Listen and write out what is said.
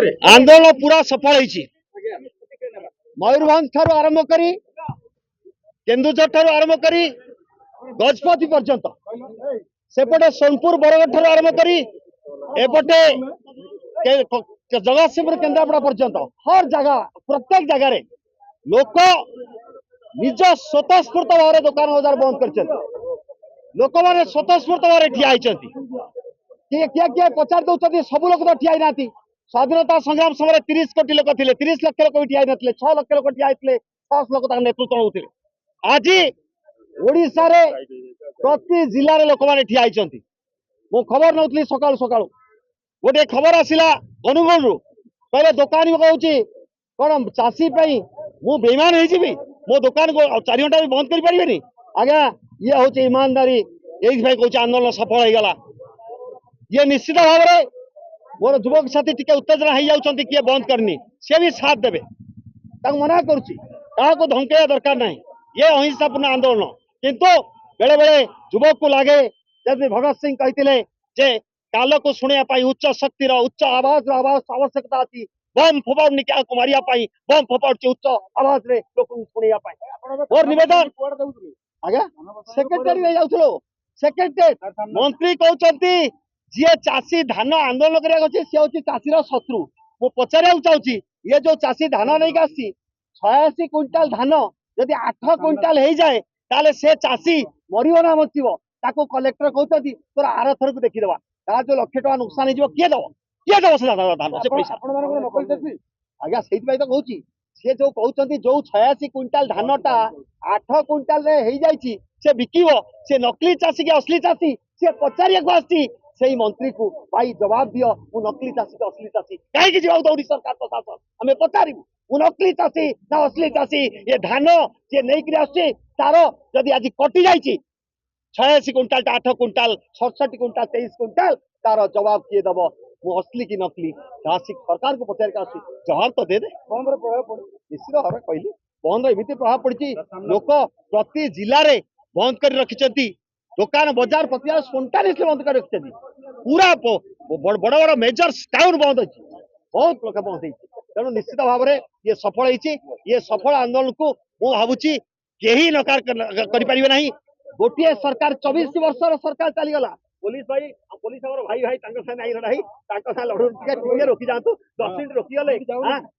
आंदोलन पूरा सफल होईची। मयूरभंज ठारू आरंभ करी केन्दुझर ठारू आरंभ करी गजपति पर्यंत सेपटे सोनपुर बरगढ़ ठारू आरंभ करी एपटे जगतसिंहपुर केन्द्रापड़ा पर्यंत हर जगह प्रत्येक जगह लोक निज स्वतःस्फूर्त भाव दुकान बजार बंद कर लोक मैंने स्वतःस्फूर्त भाव ठिया किए किए किए पचार दौरान सब लोग तो ठिया ना स्वाधीनता संग्राम समय 30 कोटी लोक थे 30 लाख लोक भी ठिया ना 6 लाख लोक ठिया 6 लोक नेतृत्व होते आज ओडिशा रे प्रति जिले में लोक मैंने ठिया मु खबर नौली सकाल सकाल गोटे खबर आसला अनुगुल रु कहले दुकानी कहूँ कौन चाषी मु बेईमान हो मो दुकान को 4 घंटा भी बंद कर पारे आज्ञा ये हूँ ईमानदारी ये कहूँ आंदोलन सफल हो गला ये निश्चित भाव में मोर युवक साथी टिके उत्तेजना हो जाती किए बंद करनी सी भी साथ देवे मना करुँ धमकेया दरकार ना ये अहिंसापूर्ण आंदोलन किंतु बेले बेले युवक को लगे जब भगत सिंह कहते काल को शुणा उच्च शक्तिर उच्च आवाज आवश्यकता अच्छी बम फोपाड़नी क्या मारिया बम फोपाड़ी उच्च आवाज रे लोक शुणा और निवेदन आज्ञा सेक्रेटरी जाऊँ सेक्रेटरी मंत्री कहते जी चाषी धान आंदोलन करा सी हूँ चाषीर शत्रु मु पचार चाहूँगी ये जो चाषी धान नहीं आसी 86 क्विंटाल धान जदि 8 क्विंटाल हो जाए ताले से चाषी मरियो ना बचो ताको कलेक्टर कहते तोर आर थर को देखीदे तार जो 1 लाख टका नुकसान हो किए दब से धान से पैसा आज्ञा से तो कहूँ सी जो कहते जो 86 क्विंटाल धानटा 8 क्विंटाल से बिकिब से नकली चाषी के असली चाषी सी पचारिया आसी से मंत्री को भाई जवाब दियो मु नकली चाषी के असली चाषी कहीं जाऊ दौड़ी सरकार प्रशासन आम पचारू मु नकली चाषी ना असली चाषी ये धान जे नहीं आसुचे तार जदि आज कटि जाइए 86 क्विंटाल 8 क्विंटाल 67 क्विंटाल 23 क्विंटाल तार जवाब किए दब मु असली कि नकली चाषी सरकार को पचार जवाब तो दे दे बंद प्रभाव पड़े निश्चित भाव में कहली बंद एमती प्रभाव पड़ी लोक प्रति जिले में बंद कर रखिंट दुकान बजार प्रति स्पंटानियसली बंद कर रखिंट पूरा बड़ बड़ मेजर टाउन बंद अच्छी बहुत लोग बंद तेणु निश्चित भाव में ये सफल ये सफल आंदोलन को मुझे भावुची कहीं नकार करें ना गोटे सरकार 24 वर्ष सरकार चलीगला पुलिस भाई पुलिस भाई भाई सागे आई ना लड़ू रोकी जातु 10 मिनट रोकीगले